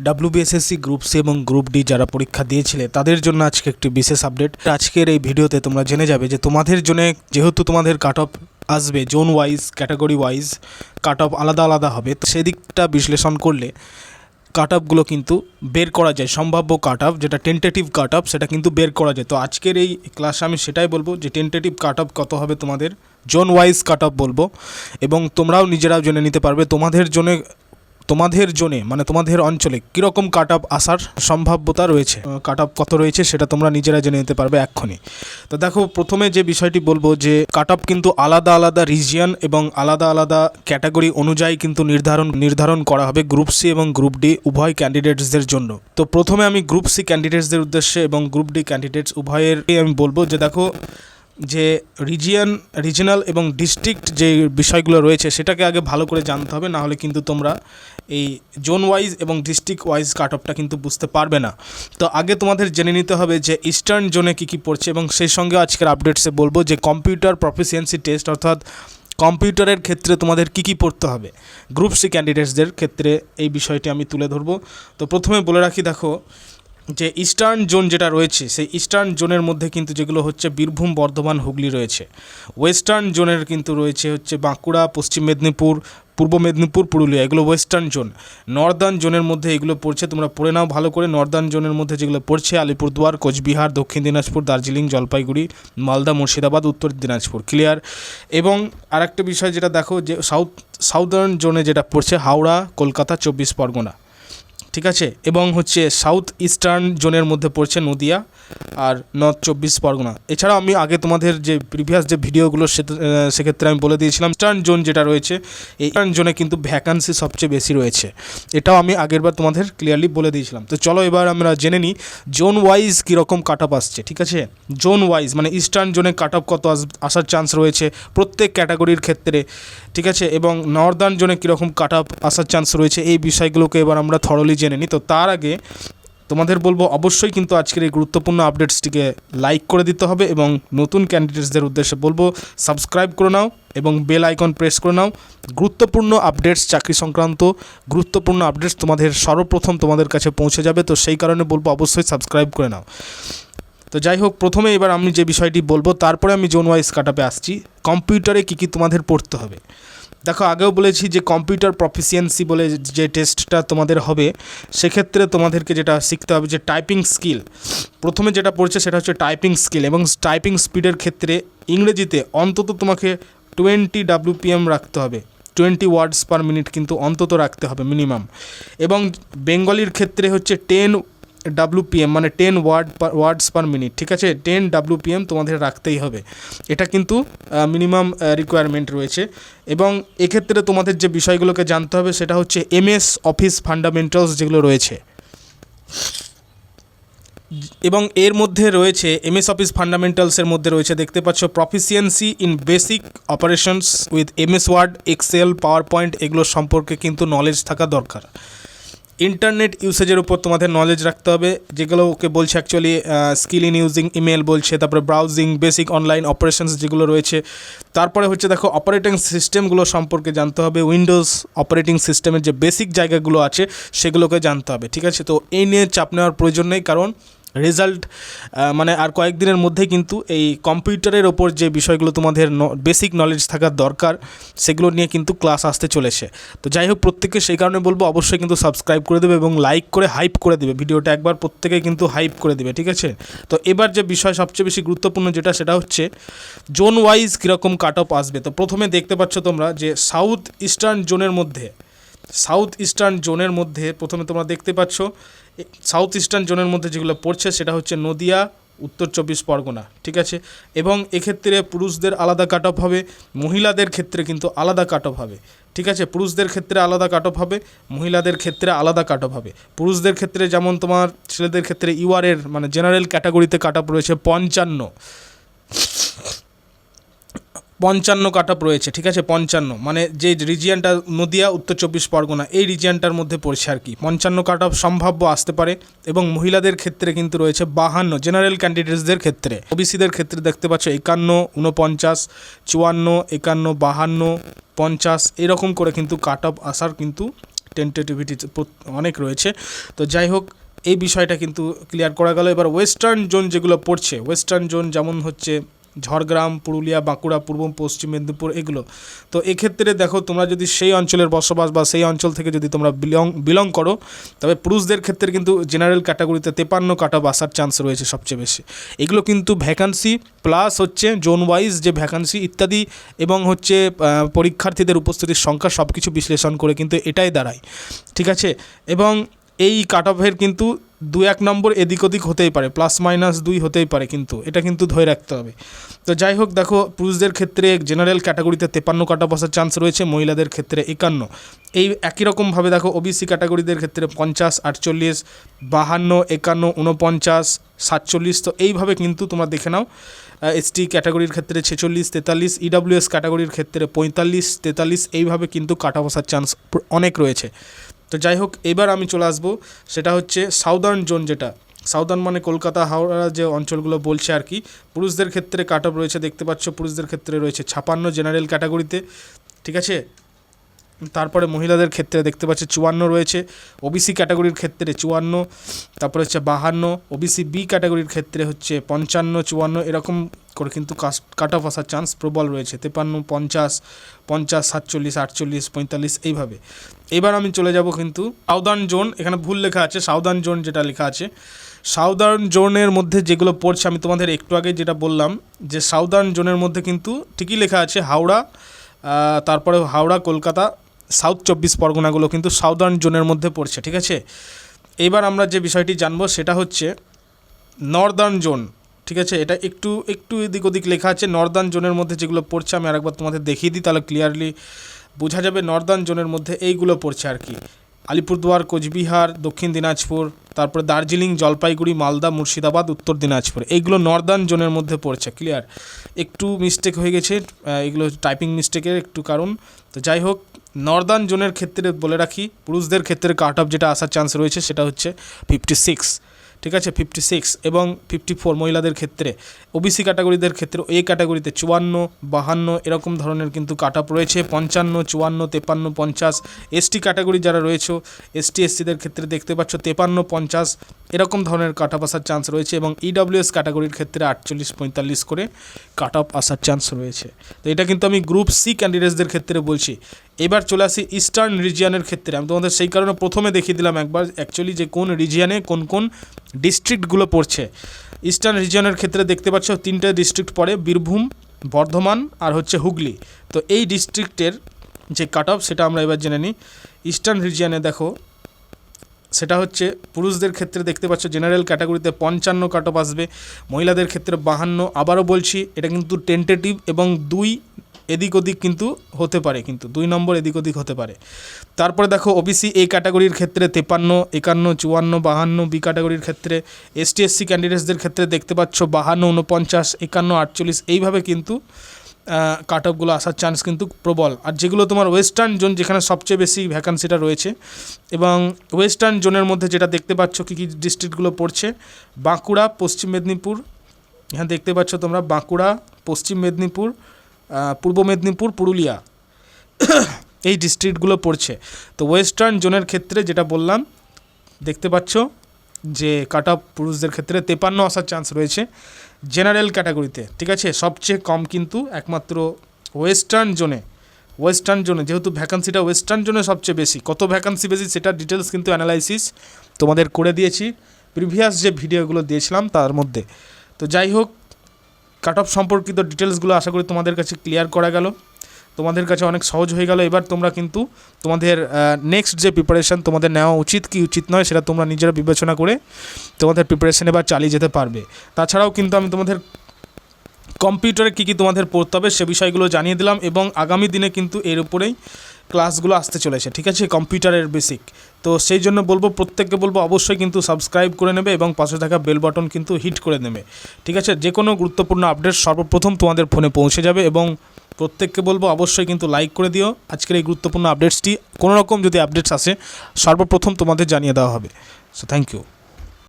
WBSSC group C এবং group D যারা পরীক্ষা দিয়েছিলে তাদের জন্য আজকে একটি বিশেষ আপডেট। আজকের এই ভিডিওতে তোমরা জেনে যাবে যে তোমাদের জন্য যেহেতু তোমাদের কাট অফ আসবে zone wise, category wise cut off আলাদা আলাদা হবে, তো সেদিকটা বিশ্লেষণ করলে কাট অফগুলো কিন্তু বের করা যায়। সম্ভাব্য কাট অফ যেটা টেন্টেটিভ কাট অফ সেটা কিন্তু বের করা যায়। তো আজকের এই ক্লাসে আমি সেটাই বলবো যে টেন্টেটিভ কাট অফ কত হবে, তোমাদের জোন ওয়াইজ কাট অফ বলবো এবং তোমরাও নিজেরাও জেনে নিতে পারবে তোমাদের জোনে মানে তোমাদের অঞ্চলে কীরকম কাট অফ আসার সম্ভাব্যতা রয়েছে, কাট অফ কত রয়েছে সেটা তোমরা নিজেরা জেনে নিতে পারবে এক্ষুনি। তো দেখো, প্রথমে যে বিষয়টি বলবো যে কাট অফ কিন্তু আলাদা আলাদা রিজিয়ন এবং আলাদা আলাদা ক্যাটাগরি অনুযায়ী কিন্তু নির্ধারণ করা হবে গ্রুপ সি এবং গ্রুপ ডি উভয় ক্যান্ডিডেটসদের জন্য। তো প্রথমে আমি গ্রুপ সি ক্যান্ডিডেটসদের উদ্দেশ্যে এবং গ্রুপ ডি ক্যান্ডিডেটস উভয়ের আমি বলবো যে দেখো, যে রিজিনাল এবং ডিস্ট্রিক্ট যে বিষয়গুলো রয়েছে সেটাকে আগে ভালো করে জানতে হবে, না হলে কিন্তু তোমরা এই জোন ওয়াইজ এবং ডিস্ট্রিক্ট ওয়াইজ কাট অফটা কিন্তু বুঝতে পারবে না। তো আগে তোমাদের জেনে নিতে হবে যে ইস্টার্ন জোনে কী পড়ছে এবং সেই সঙ্গে আজকের আপডেটসে বলবো যে কম্পিউটার প্রফিসিয়েন্সি টেস্ট অর্থাৎ কম্পিউটারের ক্ষেত্রে তোমাদের কী পড়তে হবে গ্রুপ সি ক্যান্ডিডেটসদের ক্ষেত্রে, এই বিষয়টি আমি তুলে ধরবো। তো প্রথমে বলে রাখি, দেখো যে ইস্টার্ন জোন যেটা রয়েছে সেই ইস্টার্ন জোনের মধ্যে কিন্তু যেগুলো হচ্ছে বীরভূম, বর্ধমান, হুগলি রয়েছে। ওয়েস্টার্ন জোনের কিন্তু রয়েছে হচ্ছে বাঁকুড়া, পশ্চিম মেদিনীপুর, পূর্ব মেদিনীপুর, পুরুলিয়া, এগুলো ওয়েস্টার্ন জোন। নর্দার্ন জোনের মধ্যে এগুলো পড়ছে, তোমরা পড়ে নাও ভালো করে। নর্দার্ন জোনের মধ্যে যেগুলো পড়ছে আলিপুরদুয়ার, কোচবিহার, দক্ষিণ দিনাজপুর, দার্জিলিং, জলপাইগুড়ি, মালদা, মুর্শিদাবাদ, উত্তর দিনাজপুর, ক্লিয়ার। এবং আরেকটা বিষয় যেটা দেখো যে সাউদার্ন জোনে যেটা পড়ছে হাওড়া, কলকাতা, 24 পরগনা, ঠিক আছে। এবং হচ্ছে সাউথ ইস্টার্ন জোনের মধ্যে পড়ছে নদিয়া আর নর্থ 24 পরগনা। এছাড়াও আমি আগে তোমাদের যে প্রিভিয়াস যে ভিডিওগুলো সেক্ষেত্রে আমি বলে দিয়েছিলাম ইস্টার্ন জোন যেটা রয়েছে এই ইস্টার্ন জোনে কিন্তু ভ্যাকান্সি সবচেয়ে বেশি রয়েছে, এটাও আমি আগেরবার তোমাদের ক্লিয়ারলি বলে দিয়েছিলাম। তো চলো এবার আমরা জেনে নিই জোন ওয়াইজ কীরকম কাট অফ আসছে, ঠিক আছে। জোন ওয়াইজ মানে ইস্টার্ন জোনে কাট অফ কত আসার চান্স রয়েছে প্রত্যেক ক্যাটাগরির ক্ষেত্রে, ঠিক আছে। এবং নর্দার্ন জোনে কীরকম কাট অফ আসার চান্স রয়েছে এই বিষয়গুলোকে এবার আমরা থরলি জেনে নিই। তো তার আগে তোমাদের বলবো অবশ্যই কিন্তু আজকের এই গুরুত্বপূর্ণ আপডেটসটিকে লাইক করে দিতে হবে এবং নতুন ক্যান্ডিডেটসদের উদ্দেশ্যে বলবো সাবস্ক্রাইব করে নাও এবং বেল আইকন প্রেস করে নাও। গুরুত্বপূর্ণ আপডেটস, চাকরি সংক্রান্ত গুরুত্বপূর্ণ আপডেটস তোমাদের সর্বপ্রথম তোমাদের কাছে পৌঁছে যাবে, তো সেই কারণে বলবো অবশ্যই সাবস্ক্রাইব করে নাও। তো যাই হোক, প্রথমে এবার আমি যে বিষয়টি বলবো তারপরে আমি জোন ওয়াইজ কাট অফে আসছি। কম্পিউটারে কী তোমাদের পড়তে হবে, দেখো আগেও বলেছি যে কম্পিউটার প্রফিসিয়েন্সি বলে যে টেস্টটা তোমাদের হবে সেক্ষেত্রে তোমাদেরকে যেটা শিখতে হবে যে টাইপিং স্কিল। প্রথমে যেটা পড়ছে সেটা হচ্ছে টাইপিং স্কিল এবং টাইপিং স্পিডের ক্ষেত্রে ইংরেজিতে অন্তত তোমাকে 20 WPM রাখতে হবে, 20 ওয়ার্ডস পার মিনিট কিন্তু অন্তত রাখতে হবে মিনিমাম। এবং বেঙ্গলির ক্ষেত্রে হচ্ছে 10 WPM মানে 10 ওয়ার্ডস পার মিনিট, ঠিক আছে। 10 WPM তোমাদের রাখতেই হবে, এটা কিন্তু মিনিমাম রিকোয়ারমেন্ট রয়েছে। এবং এক্ষেত্রে তোমাদের যে বিষয়গুলোকে জানতে হবে সেটা হচ্ছে MS অফিস ফান্ডামেন্টালস যেগুলো রয়েছে, এবং এর মধ্যে রয়েছে MS অফিস ফান্ডামেন্টালসের মধ্যে রয়েছে দেখতে পাচ্ছ proficiency in basic operations with MS Word, Excel, PowerPoint, এগুলো সম্পর্কে কিন্তু নলেজ থাকা দরকার। ইন্টারনেট ইউসেজের উপর তোমাদের নলেজ রাখতে হবে, যেগুলোকে বলছে actually skill in using email বলছে, তারপরে ব্রাউজিং, বেসিক অনলাইন অপারেশনস যেগুলো রয়েছে। তারপরে হচ্ছে দেখো অপারেটিং সিস্টেমগুলো সম্পর্কে জানতে হবে, উইন্ডোজ অপারেটিং সিস্টেমের যে বেসিক জায়গাগুলো আছে সেগুলোকে জানতে হবে, ঠিক আছে। তো এই নিয়ে চাপ নেওয়ার প্রয়োজন নেই, কারণ রেজাল্ট মানে আর কয়েকদিনের মধ্যেই কিন্তু এই কম্পিউটারের ওপর যে বিষয়গুলো তোমাদের বেসিক নলেজ থাকার দরকার সেগুলো নিয়ে কিন্তু ক্লাস আসতে চলেছে। তো যাই হোক, প্রত্যেককে সেই কারণে বলবো অবশ্যই কিন্তু সাবস্ক্রাইব করে দেবে এবং লাইক করে হাইপ করে দেবে ভিডিওটা, একবার প্রত্যেকে কিন্তু হাইপ করে দেবে, ঠিক আছে। তো এবার যে বিষয় সবচেয়ে বেশি গুরুত্বপূর্ণ যেটা সেটা হচ্ছে জোন ওয়াইজ কীরকম কাট অফ আসবে। তো প্রথমে দেখতে পাচ্ছ তোমরা যে সাউথ ইস্টার্ন জোনের মধ্যে প্রথমে তোমরা দেখতে পাচ্ছ সাউথ ইস্টার্ন জোনের মধ্যে যেগুলো পড়ছে সেটা হচ্ছে নদিয়া, উত্তর 24 পরগনা, ঠিক আছে। এবং এক্ষেত্রে পুরুষদের আলাদা কাট অফ হবে, মহিলাদের ক্ষেত্রে কিন্তু আলাদা কাট অফ হবে, ঠিক আছে। পুরুষদের ক্ষেত্রে আলাদা কাট অফ হবে, মহিলাদের ক্ষেত্রে আলাদা কাট অফ হবে। পুরুষদের ক্ষেত্রে যেমন তোমার ছেলেদের ক্ষেত্রে ইউআরের মানে জেনারেল ক্যাটাগরিতে কাট অফ রয়েছে 55 কাট অফ রয়েছে, ঠিক আছে। 55 মানে যে রিজিয়নটা নদিয়া, উত্তর 24 পরগনা এই রিজিয়নটার মধ্যে পড়ছে আর কি, 55 কাট অফ সম্ভাব্য আসতে পারে। এবং মহিলাদের ক্ষেত্রে কিন্তু রয়েছে 52, জেনারেল ক্যান্ডিডেটসদের ক্ষেত্রে। ওবিসিদের ক্ষেত্রে দেখতে পাচ্ছ 51, 49, 54, 51, 52, 50 এরকম করে কিন্তু কাট অফ আসার কিন্তু টেন্টেটিভিটি অনেক রয়েছে। তো যাই হোক, এই বিষয়টা কিন্তু ক্লিয়ার করা গেল। এবার ওয়েস্টার্ন জোন যেগুলো পড়ছে, ওয়েস্টার্ন জোন যেমন হচ্ছে ঝড়গ্রাম, পুরুলিয়া, বাঁকুড়া, পূর্ব পশ্চিম মেদিনীপুর, এগুলো। তো এক্ষেত্রে দেখো, তোমরা যদি সেই অঞ্চলের বসবাস বা সেই অঞ্চল থেকে যদি তোমরা বিলং করো, তবে পুরুষদের ক্ষেত্রে কিন্তু জেনারেল ক্যাটাগরিতে 53 কাট অফ আসার চান্স রয়েছে সবচেয়ে বেশি। এগুলো কিন্তু ভ্যাকান্সি প্লাস হচ্ছে জোন ওয়াইজ যে ভ্যাকান্সি ইত্যাদি এবং হচ্ছে পরীক্ষার্থীদের উপস্থিতির সংখ্যা সব কিছু বিশ্লেষণ করে কিন্তু এটাই দাঁড়ায়, ঠিক আছে। এবং এই কাট অফের কিন্তু 2-1 নম্বর এদিক ওদিক হতেই পারে, +-2 হতেই পারে, কিন্তু এটা কিন্তু ধরে রাখতে হবে। তো যাই হোক, দেখো পুরুষদের ক্ষেত্রে জেনারেল ক্যাটাগরিতে 53 কাট অফ আসার চান্স রয়েছে, মহিলাদের ক্ষেত্রে 51। এই একই রকমভাবে দেখো ওবিসি ক্যাটাগরিদের ক্ষেত্রে 50, 48, 52, 51, 49, 47। তো এইভাবে কিন্তু তোমরা দেখে নাও। এসটি ক্যাটাগরির ক্ষেত্রে 46, 43, ইডাব্লিউএস ক্যাটাগরির ক্ষেত্রে 45, 43, এইভাবে কিন্তু কাট অফ আসার চান্স অনেক রয়েছে। তো যাই হোক, এবার আমি চলে আসবো, সেটা হচ্ছে সাউদার্ন জোন, যেটা সাউদার্ন মানে কলকাতা, হাওড়া যে অঞ্চলগুলো বলছে আর কি। পুরুষদের ক্ষেত্রে কাট অফ রয়েছে, দেখতে পাচ্ছ পুরুষদের ক্ষেত্রে রয়েছে 56 জেনারেল ক্যাটাগরিতে, ঠিক আছে। তারপরে মহিলাদের ক্ষেত্রে দেখতে পাচ্ছি 54 রয়েছে, ওবিসি ক্যাটাগরির ক্ষেত্রে 54, তারপরে হচ্ছে 52, ওবিসি বি ক্যাটাগরির ক্ষেত্রে হচ্ছে 55, 54, এরকম করে কিন্তু কাট অফ আসার চান্স প্রবল রয়েছে। 53, 50, 50, 47, 48, 45, এইভাবে। এবার আমি চলে যাব কিন্তু সাউদার্ন জোন। এখানে ভুল লেখা আছে, সাউদার্ন জোন যেটা লেখা আছে, সাউদার্ন জোনের মধ্যে যেগুলো পড়ছে, আমি তোমাদের একটু আগে যেটা বললাম যে সাউদার্ন জোনের মধ্যে কিন্তু ঠিকই লেখা আছে হাওড়া, তারপরে হাওড়া, কলকাতা, সাউথ 24 পরগনাগুলো কিন্তু সাউদার্ন জোনের মধ্যে পড়ছে, ঠিক আছে। এবার আমরা যে বিষয়টি জানবো সেটা হচ্ছে নর্দার্ন জোন, ঠিক আছে। এটা একটু এদিক ওদিক লেখা আছে। নর্দার্ন জোনের মধ্যে যেগুলো পড়ছে আমি আরেকবার তোমাদের দেখিয়ে দিই, তাহলে ক্লিয়ারলি বোঝা যাবে। নর্দার্ন জোনের মধ্যে এইগুলো পড়ছে আর কি: আলিপুরদুয়ার, কোচবিহার, দক্ষিণ দিনাজপুর, তারপরে দার্জিলিং, জলপাইগুড়ি, মালদা, মুর্শিদাবাদ, উত্তর দিনাজপুর, এইগুলো নর্দার্ন জোনের মধ্যে পড়ছে। ক্লিয়ার? একটু মিস্টেক হয়ে গেছে, এগুলো টাইপিং মিস্টেকের একটু কারণ। তো যাই হোক, নর্দার্ন জোনের ক্ষেত্রে বলে রাখি, পুরুষদের ক্ষেত্রে কাট অফ যেটা আসার চান্স রয়েছে সেটা হচ্ছে 56, ঠিক আছে, 56 এবং 54 মহিলাদের ক্ষেত্রে। ওবিসি ক্যাটাগরিদের ক্ষেত্রে এ ক্যাটাগরিতে 54, 52 এরকম ধরনের কিন্তু কাট অফ রয়েছে। 55, 54, 53, 50। এসটি ক্যাটাগরি যারা রয়েছে, এসটিদের ক্ষেত্রে দেখতে পাচ্ছ 53, 50 এরকম ধরনের কাট অফ আসার চান্স রয়েছে। এবং ইডাব্লিউএস ক্যাটাগরির ক্ষেত্রে 48, 45 করে কাট অফ আসার চান্স রয়েছে। তো এটা কিন্তু আমি গ্রুপ সি ক্যান্ডিডেটসদের ক্ষেত্রে বলছি। এবার চলে আসি ইস্টার্ন রিজিয়নের ক্ষেত্রে। আমি তোমাদের সেই কারণে প্রথমে দেখিয়ে দিলাম একবার অ্যাকচুয়ালি যে কোন রিজিয়নে কোন কোন ডিস্ট্রিক্টগুলো পড়ছে। ইস্টার্ন রিজিয়নের ক্ষেত্রে দেখতে পাচ্ছ 3টে ডিস্ট্রিক্ট পড়ে: বীরভূম, বর্ধমান আর হচ্ছে হুগলি। তো এই ডিস্ট্রিক্টের যে কাট অফ সেটা আমরা এবার জেনে নিই। ইস্টার্ন রিজিয়নে দেখো, সেটা হচ্ছে পুরুষদের ক্ষেত্রে দেখতে পাচ্ছ জেনারেল ক্যাটাগরিতে 55 কাট অফ আসবে, মহিলাদের ক্ষেত্রে 52। আবারও বলছি, এটা কিন্তু টেন্টেটিভ এবং 2 এদিক ওদিক কিন্তু হতে পারে, কিন্তু 2 নম্বর এদিক ওদিক হতে পারে। তারপরে দেখো ওবিসি এ ক্যাটাগরির ক্ষেত্রে 53, 51, 54, 52। বি ক্যাটাগরির ক্ষেত্রে এসটি এসসি ক্যান্ডিডেটসদের ক্ষেত্রে দেখতে পাচ্ছ 52, 49, 51, 48 এইভাবে কিন্তু কাট অফগুলো আসার চান্স কিন্তু প্রবল। আর যেগুলো তোমার ওয়েস্টার্ন জোন, যেখানে সবচেয়ে বেশি ভ্যাকান্সিটা রয়েছে, এবং ওয়েস্টার্ন জোনের মধ্যে যেটা দেখতে পাচ্ছ কী কী ডিস্ট্রিক্টগুলো পড়ছে: বাঁকুড়া, পশ্চিম মেদিনীপুর, এখানে দেখতে পাচ্ছ তোমরা বাঁকুড়া, পশ্চিম মেদিনীপুর, পূর্ব মেদিনীপুর, পুরুলিয়া, এই ডিস্ট্রিক্টগুলো পড়ছে। তো ওয়েস্টার্ন জোনের ক্ষেত্রে যেটা বললাম, দেখতে পাচ্ছ যে কাট অফ পুরুষদের ক্ষেত্রে 53 আসার চান্স রয়েছে জেনারেল ক্যাটাগরিতে, ঠিক আছে। সবচেয়ে কম কিন্তু একমাত্র ওয়েস্টার্ন জোনে যেহেতু ভ্যাকান্সিটা ওয়েস্টার্ন জোনে সবচেয়ে বেশি। কত ভ্যাকান্সি বেশি সেটা ডিটেলস কিন্তু অ্যানালাইসিস তোমাদের করে দিয়েছি প্রিভিয়াস যে ভিডিওগুলো দিয়েছিলাম তার মধ্যে। তো যাই হোক, কাট অফ সম্পর্কিত ডিটেলসগুলো আশা করি তোমাদের কাছে ক্লিয়ার করা গেল, তোমাদের কাছে অনেক সহজ হয়ে গেল। এবার তোমরা কিন্তু তোমাদের নেক্সট যে প্রিপারেশান তোমাদের নেওয়া উচিত কি উচিত নয় সেটা তোমরা নিজেরা বিবেচনা করে তোমাদের প্রিপারেশান এবার চালিয়ে যেতে পারবে। তাছাড়াও কিন্তু আমি তোমাদের কম্পিউটারে কী কী তোমাদের পড়তে হবে সে বিষয়গুলো জানিয়ে দিলাম, এবং আগামী দিনে কিন্তু এর উপরেই ক্লাসগুলো আসতে চলেছে, ঠিক আছে, কম্পিউটারের বেসিক। তো সেই জন্য প্রত্যেককে বলবো অবশ্যই কিন্তু সাবস্ক্রাইব করে নেবে এবং পাশে থাকা বেল বাটন কিন্তু হিট করে নেবে, ঠিক আছে। যে কোনো গুরুত্বপূর্ণ আপডেট সর্বপ্রথম তোমাদের ফোনে পৌঁছে যাবে, এবং প্রত্যেককে বলবো অবশ্যই কিন্তু লাইক করে দিও। আজকের এই গুরুত্বপূর্ণ আপডেটসটি কোনো রকম যদি আপডেটস আসে সর্বপ্রথম তোমাদের জানিয়ে দেওয়া হবে। So thank you.